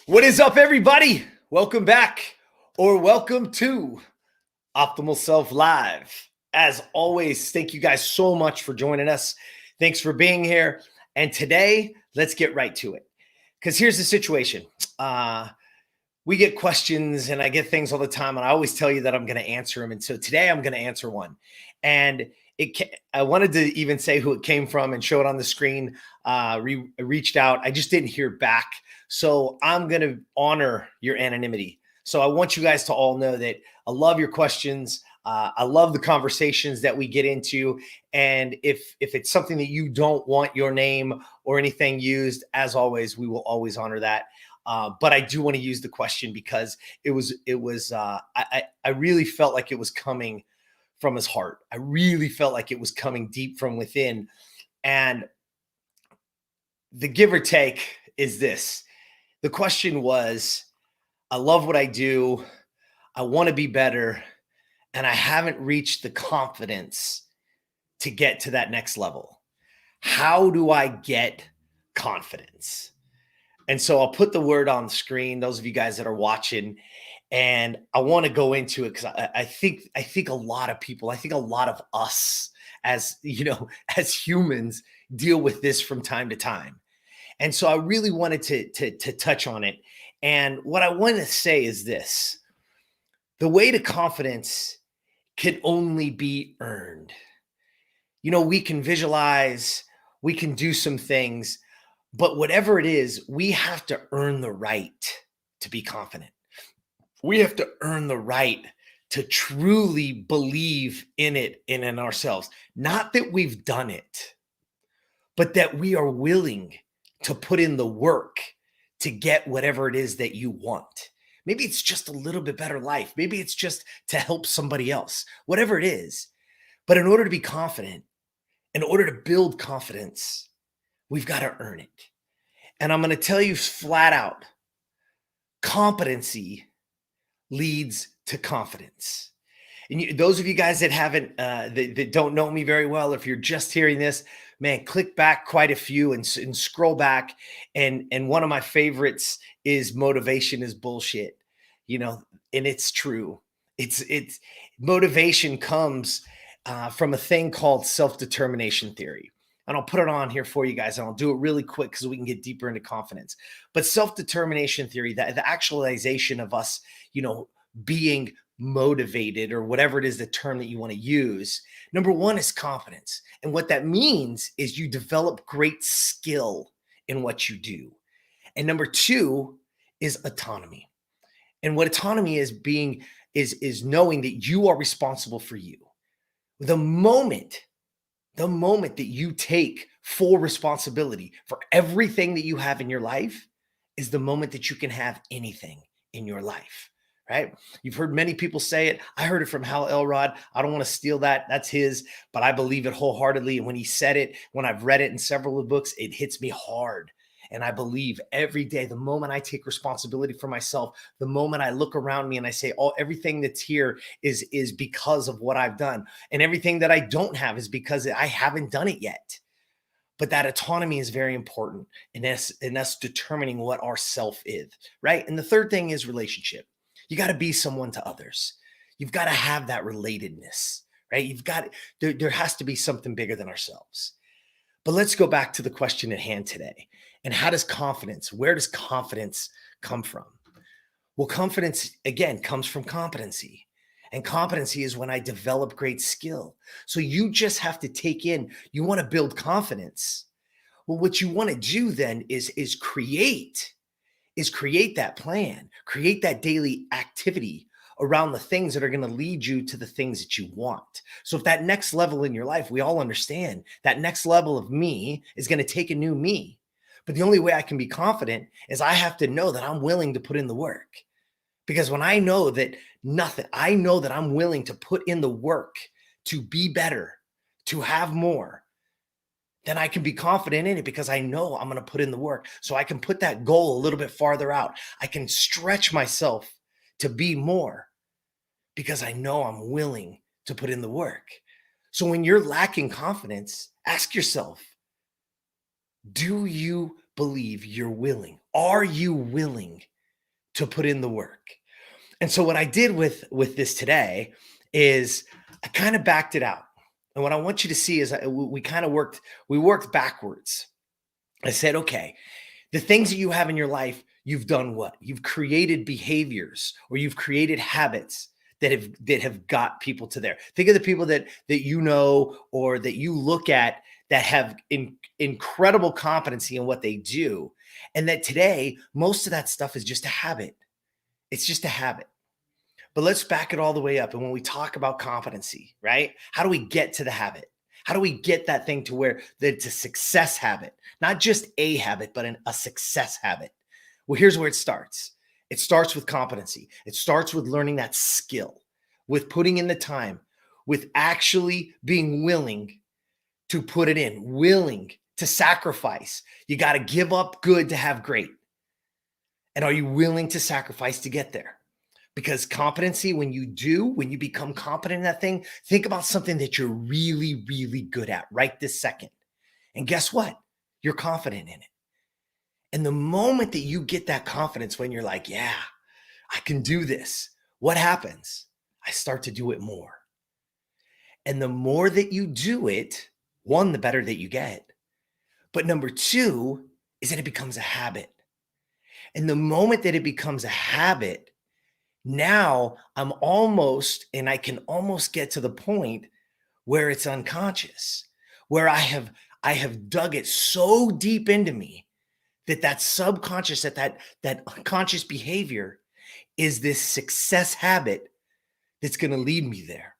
What is up, everybody? Welcome back, or welcome to Optimal Self Live. As always, thank you guys so much for joining us. Thanks for being here. And today, let's get right to it. Because here's the situation. We get questions and I get things all the time, and I always tell you that I'm going to answer them. And so today I'm going to answer one. And I wanted to even say who it came from and show it on the screen. Reached out. I just didn't hear back. So I'm going to honor your anonymity. So I want you guys to all know that I love your questions. I love the conversations that we get into. And if it's something that you don't want your name or anything used, as always, we will always honor that. But I do want to use the question because I really felt like it was coming from his heart. I really felt like it was coming deep from within. And the give or take is this. The question was, I love what I do. I want to be better. And I haven't reached the confidence to get to that next level. How do I get confidence? And so I'll put the word on the screen, those of you guys that are watching, and I want to go into it because I think a lot of people, I think a lot of us as humans deal with this from time to time. And so I really wanted to touch on it. And what I want to say is this: the way to confidence can only be earned. We can visualize, we can do some things, but whatever it is, we have to earn the right to be confident. We have to earn the right to truly believe in it and in ourselves. Not that we've done it, but that we are willing to put in the work to get whatever it is that you want. Maybe it's just a little bit better life. Maybe it's just to help somebody else, whatever it is. But in order to be confident, in order to build confidence, we've got to earn it. And I'm going to tell you flat out, competency leads to confidence. And those of you guys that haven't, that don't know me very well, if you're just hearing this, man, click back quite a few and scroll back. And one of my favorites is motivation is bullshit, and it's true. It's motivation comes from a thing called self-determination theory. And I'll put it on here for you guys, and I'll do it really quick because we can get deeper into confidence. But self-determination theory, the actualization of us, being motivated, or whatever it is, the term that you want to use. Number one is confidence. And what that means is you develop great skill in what you do. And number two is autonomy. And what autonomy is is knowing that you are responsible for you. The moment that you take full responsibility for everything that you have in your life is the moment that you can have anything in your life, right? You've heard many people say it. I heard it from Hal Elrod. I don't want to steal that. That's his, but I believe it wholeheartedly. And when he said it, when I've read it in several of the books, it hits me hard. And I believe every day, the moment I take responsibility for myself, the moment I look around me and I say, everything that's here is because of what I've done. And everything that I don't have is because I haven't done it yet. But that autonomy is very important in us determining what our self is, right? And the third thing is relationship. You got to be someone to others. You've got to have that relatedness, right? There has to be something bigger than ourselves. But let's go back to the question at hand today. And where does confidence come from? Well, confidence, again, comes from competency. And competency is when I develop great skill. So you just have to you want to build confidence. Well, what you want to do then is create that plan, create that daily activity around the things that are going to lead you to the things that you want. So if that next level in your life, we all understand that next level of me is going to take a new me. But the only way I can be confident is I have to know that I'm willing to put in the work. Because when I know that I know that I'm willing to put in the work to be better, to have more, then I can be confident in it because I know I'm going to put in the work. So I can put that goal a little bit farther out. I can stretch myself to be more because I know I'm willing to put in the work. So when you're lacking confidence, ask yourself, do you believe you're willing? Are you willing to put in the work. And so what I did with this today is I kind of backed it out. And what I want you to see is we worked backwards. I said, okay, the things that you have in your life, you've done what? You've created behaviors or you've created habits that have got people to there. Think of the people that you know or that you look at that have incredible competency in what they do. And that today, most of that stuff is just a habit. It's just a habit. But let's back it all the way up. And when we talk about competency, right? How do we get to the habit? How do we get that thing to where it's a success habit? Not just a habit, but a success habit. Well, here's where it starts. It starts with competency. It starts with learning that skill, with putting in the time, with actually being willing to put it in, willing to sacrifice. You got to give up good to have great. And are you willing to sacrifice to get there? Because competency, when you become competent in that thing, think about something that you're really, really good at right this second. And guess what? You're confident in it. And the moment that you get that confidence when you're like, yeah, I can do this, what happens? I start to do it more. And the more that you do it, one, the better that you get. But number two is that it becomes a habit. And the moment that it becomes a habit, now I can almost get to the point where it's unconscious, where I have dug it so deep into me that subconscious, that unconscious behavior is this success habit that's going to lead me there.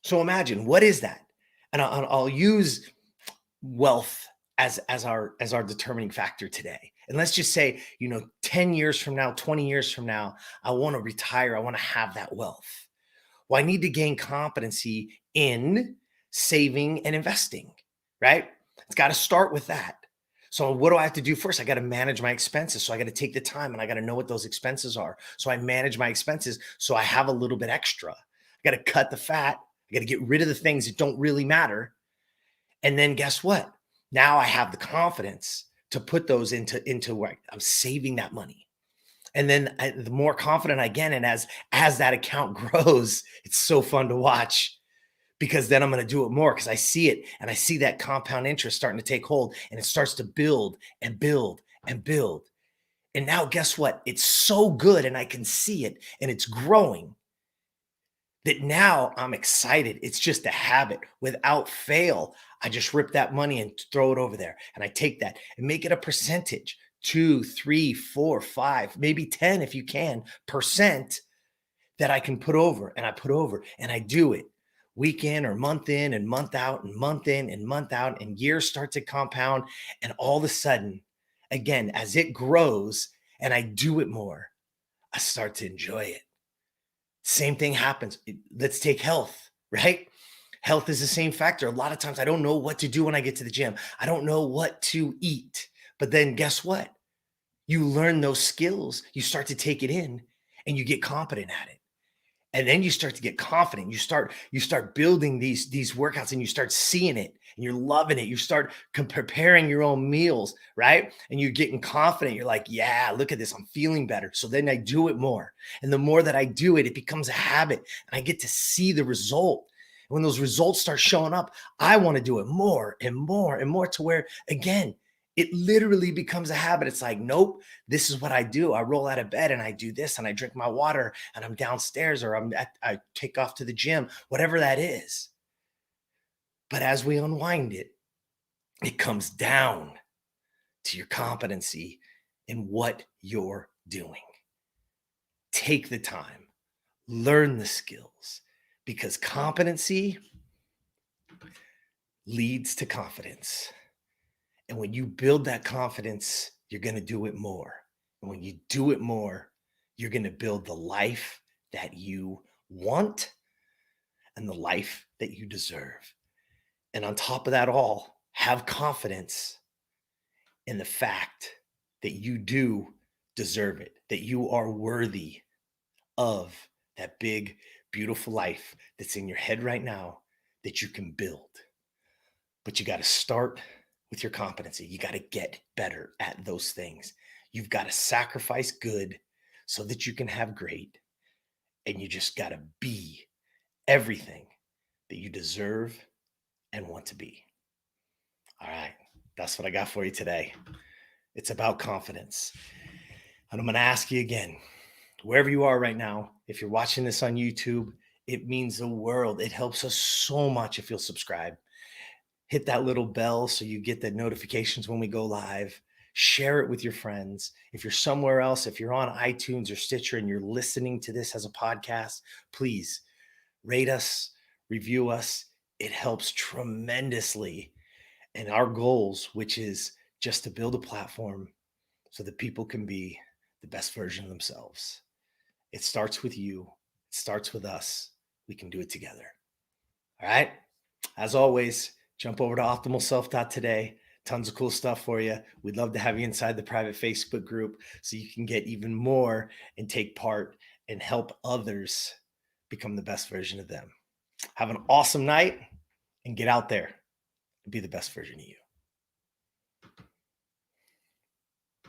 So imagine, what is that? And I'll use wealth as our determining factor today. And let's just say, 10 years from now, 20 years from now, I want to retire. I want to have that wealth. Well, I need to gain competency in saving and investing, right? It's got to start with that. So what do I have to do first? I got to manage my expenses. So I got to take the time and I got to know what those expenses are. So I manage my expenses so I have a little bit extra. I got to cut the fat. I got to get rid of the things that don't really matter. And then guess what? Now I have the confidence to put those into where I'm saving that money. And then the more confident I get, and as that account grows, it's so fun to watch, because then I'm going to do it more because I see it, and I see that compound interest starting to take hold, and it starts to build and build and build. And now guess what? It's so good, and I can see it, and it's growing, that now I'm excited. It's just a habit. Without fail, I just rip that money and throw it over there. And I take that and make it a percentage, 2, 3, 4, 5, maybe 10 if you can, percent that I can put over. And I put over and I do it week in or month in and month out and month in and month out, and years start to compound. And all of a sudden, again, as it grows and I do it more, I start to enjoy it. Same thing happens. Let's take health, right? Health is the same factor. A lot of times I don't know what to do when I get to the gym. I don't know what to eat. But then guess what? You learn those skills. You start to take it in and you get competent at it. And then you start to get confident. You start building these workouts, and you start seeing it and you're loving it. You start preparing your own meals, right? And you're getting confident. You're like, yeah, look at this. I'm feeling better. So then I do it more. And the more that I do it, it becomes a habit, and I get to see the result. And when those results start showing up, I want to do it more and more and more, to where, again, it literally becomes a habit. It's like, nope, this is what I do. I roll out of bed and I do this, and I drink my water, and I'm downstairs, or I take off to the gym, whatever that is. But as we unwind it, it comes down to your competency in what you're doing. Take the time, learn the skills, because competency leads to confidence. And when you build that confidence, you're going to do it more. And when you do it more, you're going to build the life that you want and the life that you deserve. And on top of that all, have confidence in the fact that you do deserve it, that you are worthy of that big, beautiful life that's in your head right now that you can build. But you got to start with your competency. You got to get better at those things. You've got to sacrifice good so that you can have great. And you just got to be everything that you deserve and want to be. All right. That's what I got for you today. It's about confidence. And I'm going to ask you again, wherever you are right now, if you're watching this on YouTube, it means the world. It helps us so much if you'll subscribe. Hit that little bell so you get the notifications when we go live. Share it with your friends. If you're somewhere else, if you're on iTunes or Stitcher and you're listening to this as a podcast, please rate us, review us. It helps tremendously in our goals, which is just to build a platform so that people can be the best version of themselves. It starts with you. It starts with us. We can do it together. All right. As always, jump over to optimalself.today. Tons of cool stuff for you. We'd love to have you inside the private Facebook group so you can get even more and take part and help others become the best version of them. Have an awesome night and get out there and be the best version of you.